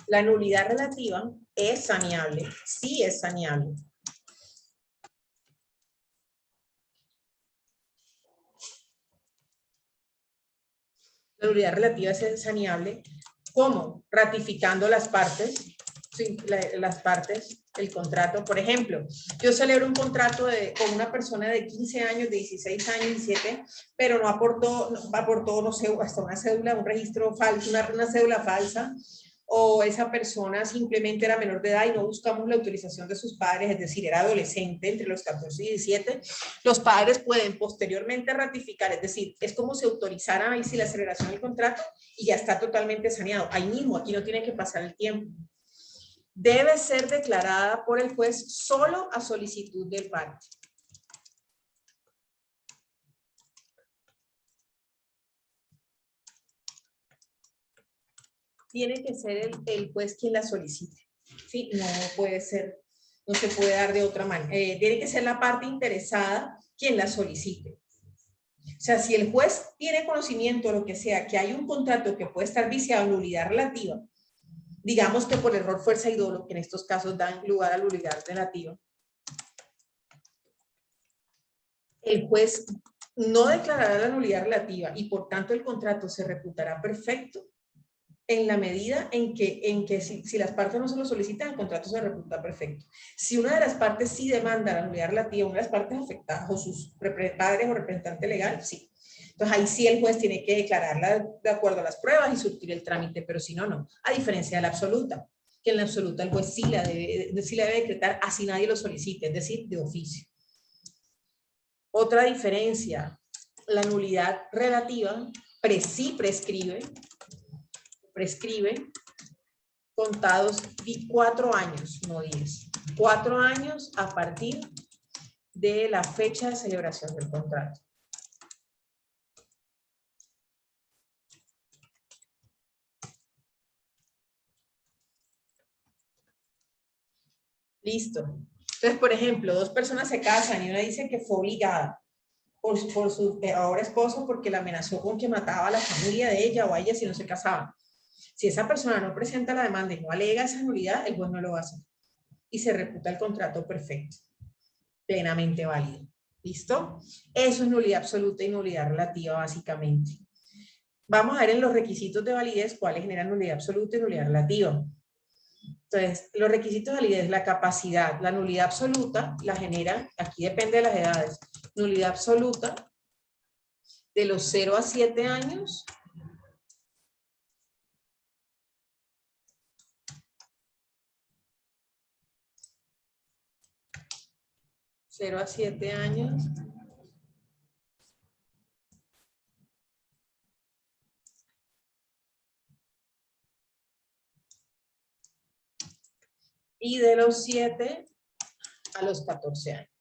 la nulidad relativa es saneable, sí es saneable. La nulidad relativa es saneable, ¿cómo? Ratificando las partes, sí, el contrato. Por ejemplo, yo celebro un contrato con una persona de 15 años, de 16 años, 17, pero no aportó, no sé, hasta una cédula, un registro falso, una cédula falsa, o esa persona simplemente era menor de edad y no buscamos la autorización de sus padres, es decir, era adolescente entre los 14 y 17, los padres pueden posteriormente ratificar, es decir, es como si autorizara ahí sí la celebración del contrato y ya está totalmente saneado. Ahí mismo, aquí no tiene que pasar el tiempo. Debe ser declarada por el juez solo a solicitud del parte. Tiene que ser el juez quien la solicite. ¿Sí? No puede ser, no se puede dar de otra manera. Tiene que ser la parte interesada quien la solicite. O sea, si el juez tiene conocimiento o lo que sea, que hay un contrato que puede estar viciado en nulidad relativa, digamos que por error, fuerza y dolo, que en estos casos dan lugar a nulidad relativa, el juez no declarará la nulidad relativa y por tanto el contrato se reputará perfecto en la medida en que si las partes no se lo solicitan, el contrato se reputa perfecto. Si una de las partes sí demanda la nulidad relativa, una de las partes afectadas o sus padres o representante legal, sí. Entonces ahí sí el juez tiene que declararla de acuerdo a las pruebas y surtir el trámite, pero si no, no. A diferencia de la absoluta, que en la absoluta el juez sí la debe decretar así nadie lo solicite, es decir, de oficio. Otra diferencia, la nulidad relativa sí prescribe contados 4 años, no 10. 4 años a partir de la fecha de celebración del contrato. Listo. Entonces, por ejemplo, 2 personas se casan y una dice que fue obligada por su ahora esposo porque la amenazó con que mataba a la familia de ella o a ella si no se casaban. Si esa persona no presenta la demanda y no alega esa nulidad, el juez no lo va a hacer. Y se reputa el contrato perfecto, plenamente válido. ¿Listo? Eso es nulidad absoluta y nulidad relativa, básicamente. Vamos a ver en los requisitos de validez cuáles generan nulidad absoluta y nulidad relativa. Entonces, los requisitos de validez, la capacidad, la nulidad absoluta la genera, aquí depende de las edades, nulidad absoluta de los 0 a 7 años, y de los 7 a los 14 años.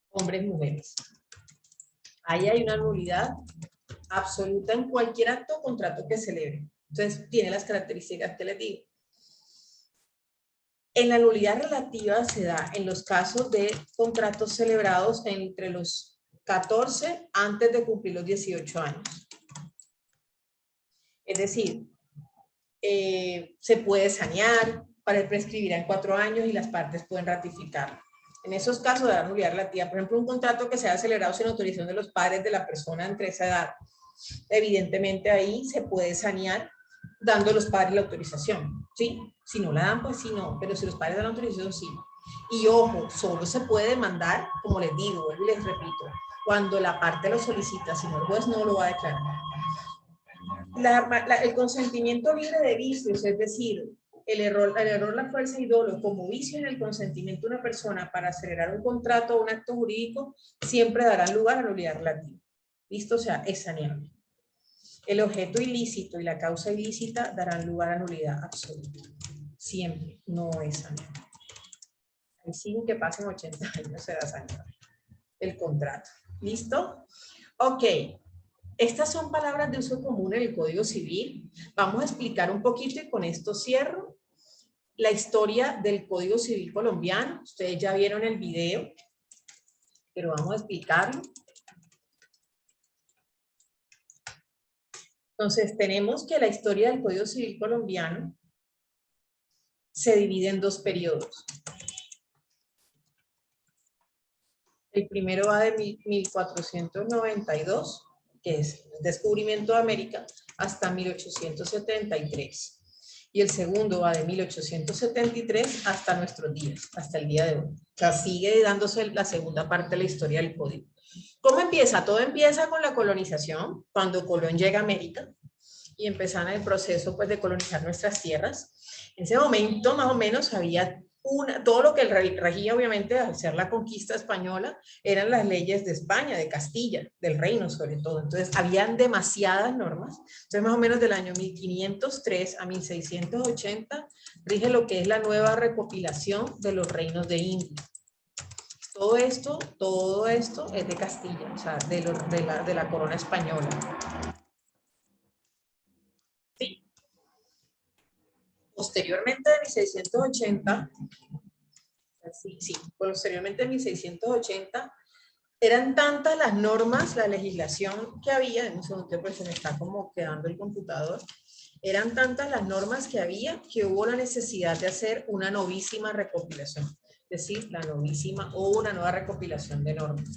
Hombres, mujeres. Ahí hay una nulidad absoluta en cualquier acto o contrato que celebre. Entonces, tiene las características que les digo. En la nulidad relativa se da en los casos de contratos celebrados entre los 14 antes de cumplir los 18 años. Es decir, se puede sanear, para prescribir en 4 años y las partes pueden ratificar. En esos casos de la nulidad relativa, por ejemplo, un contrato que sea celebrado sin autorización de los padres de la persona entre esa edad, evidentemente ahí se puede sanear dando a los padres la autorización, ¿sí? Si no la dan, pues sí, no, pero si los padres dan la autorización, sí. Y ojo, solo se puede demandar, como les digo, y les repito, cuando la parte lo solicita, si no el juez no lo va a declarar. El consentimiento libre de vicios, es decir, el error, la fuerza y dolo como vicio en el consentimiento de una persona para acelerar un contrato o un acto jurídico, siempre darán lugar a nulidad relativa. ¿Listo? O sea, es saneable. El objeto ilícito y la causa ilícita darán lugar a nulidad absoluta. Siempre, no es saneable. Ahí sí que pasen 80 años será saneable el contrato. ¿Listo? Ok. Estas son palabras de uso común en el Código Civil. Vamos a explicar un poquito y con esto cierro la historia del Código Civil colombiano. Ustedes ya vieron el video, pero vamos a explicarlo. Entonces, tenemos que la historia del Código Civil colombiano se divide en 2 periodos. El primero va de 1492, que es el descubrimiento de América, hasta 1873. Y el segundo va de 1873 hasta nuestros días, hasta el día de hoy. O sea, sigue dándose la segunda parte de la historia del código. ¿Cómo empieza? Todo empieza con la colonización, cuando Colón llega a América y empezaron el proceso pues, de colonizar nuestras tierras. En ese momento, más o menos, había todo lo que regía, obviamente, al ser la conquista española, eran las leyes de España, de Castilla, del reino sobre todo. Entonces, habían demasiadas normas. Entonces, más o menos del año 1503 a 1680, rige lo que es la nueva recopilación de los reinos de India. Todo esto es de Castilla, o sea, de la corona española. ¿Sí? Posteriormente de 1680, posteriormente de 1680 Eran tantas las normas, la legislación que había, en un segundo pues se me está como quedando el computador, eran tantas las normas que había que hubo la necesidad de hacer una novísima recopilación, es decir, la novísima o una nueva recopilación de normas.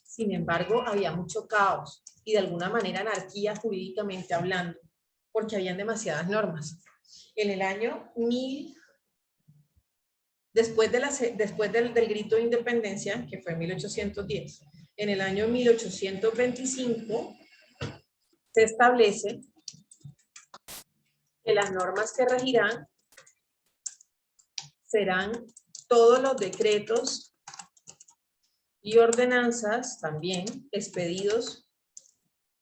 Sin embargo, había mucho caos y de alguna manera anarquía jurídicamente hablando, porque habían demasiadas normas. En el año 1000, después del grito de independencia, que fue en 1810, en el año 1825 se establece que las normas que regirán serán todos los decretos y ordenanzas también expedidos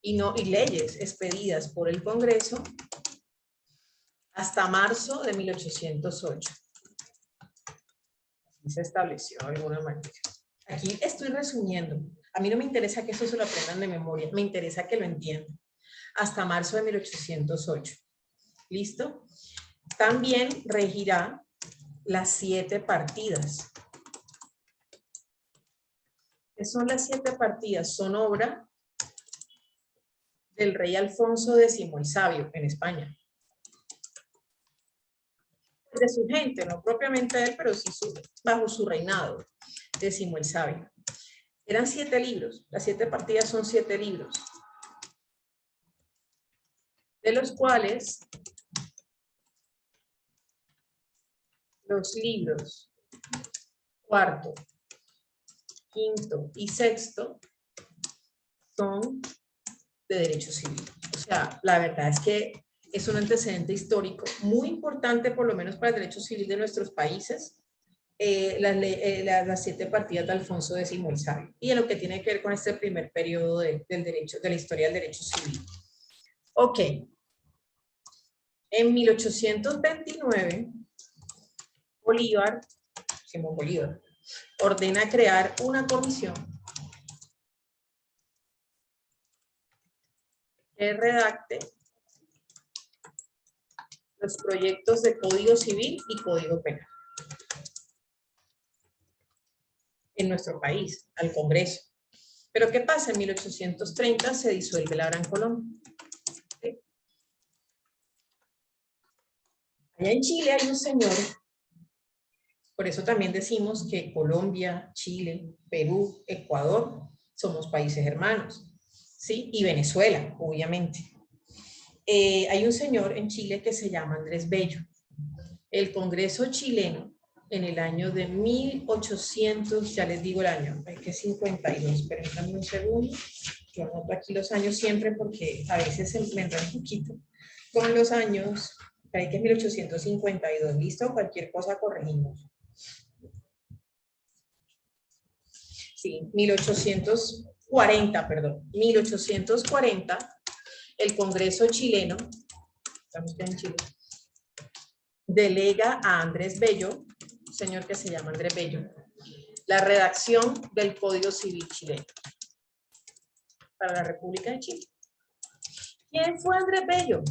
y leyes expedidas por el Congreso hasta marzo de 1808. Así se estableció de alguna manera. Aquí estoy resumiendo. A mí no me interesa que eso se lo aprendan de memoria, me interesa que lo entiendan. Hasta marzo de 1808. ¿Listo? También regirá las 7 partidas. ¿Qué son las 7 partidas? Son obra del rey Alfonso X el Sabio en España. De su gente, no propiamente él, pero sí bajo su reinado, X el Sabio. Eran 7 libros, las 7 partidas son 7 libros, de los cuales los libros cuarto, quinto y sexto son de derecho civil. O sea, la verdad es que es un antecedente histórico muy importante, por lo menos para el derecho civil de nuestros países, las 7 partidas de Alfonso X el Sabio, y en lo que tiene que ver con este primer periodo del derecho, de la historia del derecho civil. Ok. En 1829, Simón Bolívar, ordena crear una comisión que redacte los proyectos de Código Civil y Código Penal en nuestro país, al Congreso. Pero ¿qué pasa? En 1830 se disuelve la Gran Colombia. ¿Sí? Allá en Chile hay un señor, por eso también decimos que Colombia, Chile, Perú, Ecuador somos países hermanos, ¿sí? Y Venezuela, obviamente. Hay un señor en Chile que se llama Andrés Bello. El Congreso chileno, en el año de 1800, ya les digo el año, hay que 52, permítanme un segundo, yo anoto aquí los años siempre porque a veces me enredo un poquito con los años, hay que es 1852, ¿listo? Cualquier cosa corregimos. Sí, 1840, perdón, 1840, el Congreso chileno, estamos en Chile, delega a Andrés Bello, un señor que se llama Andrés Bello, la redacción del Código Civil chileno para la República de Chile. ¿Quién fue Andrés Bello?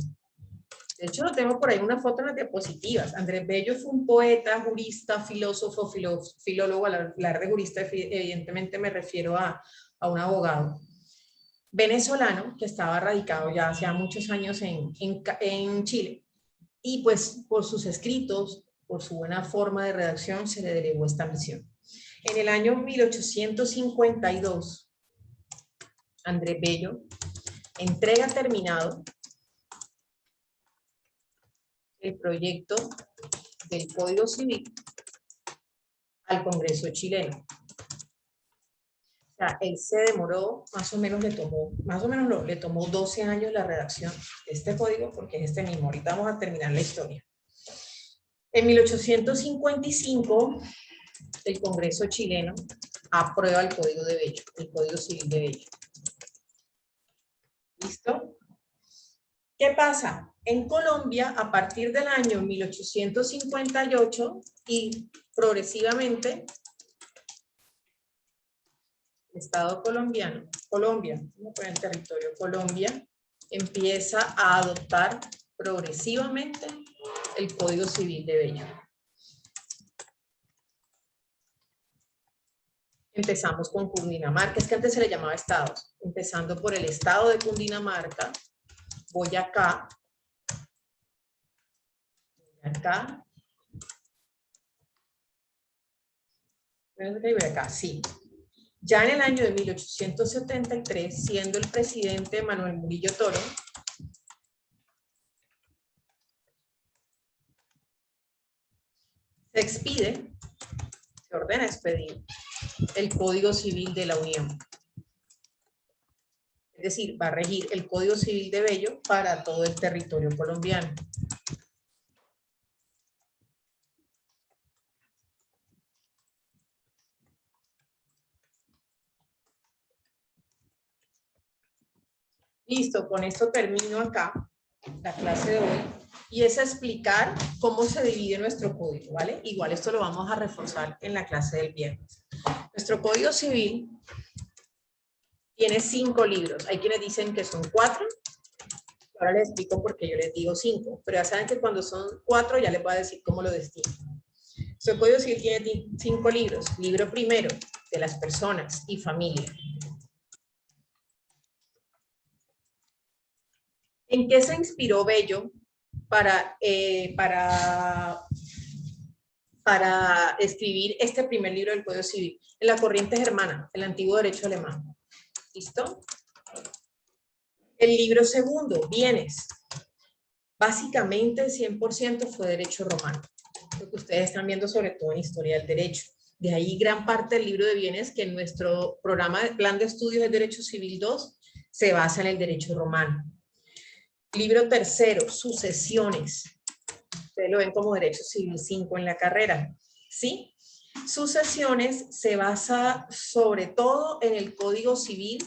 De hecho, lo tengo por ahí una foto en las diapositivas. Andrés Bello fue un poeta, jurista, filósofo, filólogo. A la de jurista, evidentemente me refiero a un abogado venezolano que estaba radicado ya hace muchos años en Chile. Y pues por sus escritos, por su buena forma de redacción, se le delegó esta misión. En el año 1852, Andrés Bello entrega terminado el proyecto del Código Civil al Congreso chileno. O sea, él se demoró, más o menos le tomó 12 años la redacción de este código, porque es este mismo. Ahorita vamos a terminar la historia. En 1855, el Congreso chileno aprueba el Código de Bello, el Código Civil de Bello. ¿Listo? ¿Qué pasa? En Colombia, a partir del año 1858 y progresivamente, el Estado colombiano, Colombia, en territorio Colombia, empieza a adoptar progresivamente el Código Civil de Bello. Empezamos con Cundinamarca, es que antes se le llamaba estados. Empezando por el estado de Cundinamarca, voy acá, voy acá, sí. Ya en el año de 1873, siendo el presidente Manuel Murillo Toro, se expide, se ordena expedir el Código Civil de la Unión. Es decir, va a regir el Código Civil de Bello para todo el territorio colombiano. Listo, con esto termino acá la clase de hoy y es explicar cómo se divide nuestro código, ¿vale? Igual esto lo vamos a reforzar en la clase del viernes. Nuestro Código Civil tiene 5 libros. Hay quienes dicen que son 4. Ahora les explico por qué yo les digo 5. Pero ya saben que cuando son 4 ya les voy a decir cómo lo destino. Nuestro Código Civil tiene 5 libros. Libro primero, de las personas y familia. ¿En qué se inspiró Bello para escribir este primer libro del Código Civil? En la corriente germana, el antiguo derecho alemán. ¿Listo? El libro segundo, bienes. Básicamente, 100% fue derecho romano. Lo que ustedes están viendo sobre todo en historia del derecho. De ahí gran parte del libro de bienes que en nuestro programa de plan de estudios de Derecho Civil 2 se basa en el derecho romano. Libro tercero, sucesiones. Ustedes lo ven como Derecho Civil 5 en la carrera. ¿Sí? Sucesiones se basa sobre todo en el Código Civil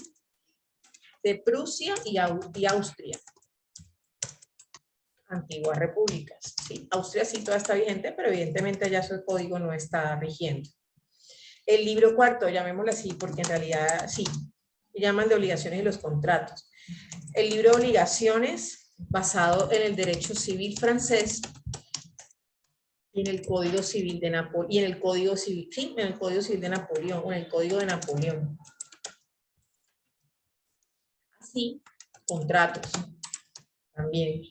de Prusia y Austria. Antiguas repúblicas. ¿Sí? Austria sí todavía está vigente, pero evidentemente ya su código no está rigiendo. El libro cuarto, llamémoslo así, porque en realidad sí, llaman de obligaciones y los contratos. El libro de obligaciones, basado en el derecho civil francés y en el Código Civil de Napoleón, y en el Código Civil, sí, en el Código Civil de Napoleón, o en el Código de Napoleón. Así, contratos también.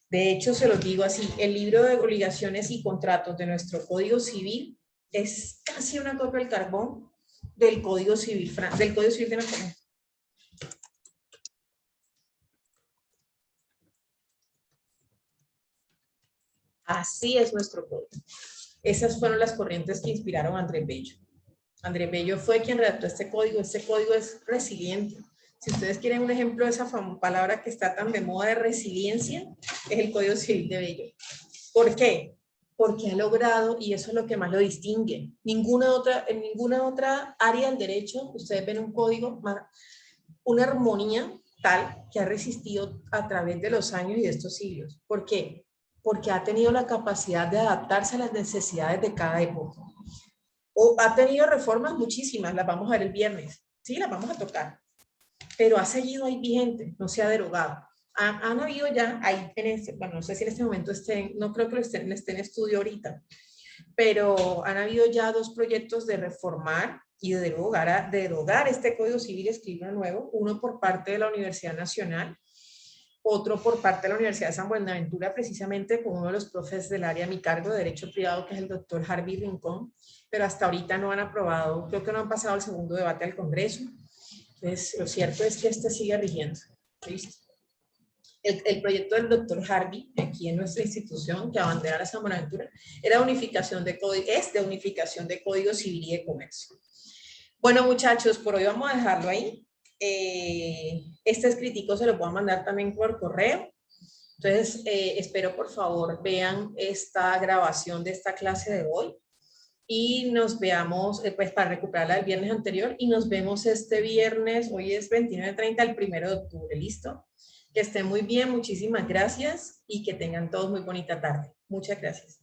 De hecho, se los digo así, el libro de obligaciones y contratos de nuestro Código Civil es casi una copia del carbón del Código Civil de Napoleón. Así es nuestro código. Esas fueron las corrientes que inspiraron a Andrés Bello. Andrés Bello fue quien redactó este código. Este código es resiliente. Si ustedes quieren un ejemplo de esa palabra que está tan de moda de resiliencia, es el Código Civil de Bello. ¿Por qué? Porque ha logrado, y eso es lo que más lo distingue, en ninguna otra área del derecho ustedes ven un código, una armonía tal que ha resistido a través de los años y de estos siglos. ¿Por qué? Porque ha tenido la capacidad de adaptarse a las necesidades de cada época. O ha tenido reformas muchísimas, las vamos a ver el viernes, sí, las vamos a tocar, pero ha seguido ahí vigente, no se ha derogado. Han habido ya, bueno, no sé si en este momento no creo que lo estén en estudio ahorita, pero han habido ya 2 proyectos de reformar y de derogar este Código Civil y escribirlo nuevo, uno por parte de la Universidad Nacional, otro por parte de la Universidad de San Buenaventura, precisamente con uno de los profes del área a mi cargo de Derecho Privado, que es el doctor Harvey Rincón, pero hasta ahorita no han aprobado, creo que no han pasado el segundo debate al Congreso. Entonces, lo cierto es que este sigue rigiendo. ¿Listo? El proyecto del doctor Harvey, aquí en nuestra institución, que abandera la San Buenaventura, era unificación de unificación de Código Civil y de Comercio. Bueno, muchachos, por hoy vamos a dejarlo ahí. Este escritico se lo voy a mandar también por correo. Entonces, espero por favor vean esta grabación de esta clase de hoy y nos veamos, pues para recuperarla del viernes anterior, y nos vemos este viernes, hoy es 29/30, el 1 de octubre, ¿listo? Que estén muy bien, muchísimas gracias y que tengan todos muy bonita tarde. Muchas gracias.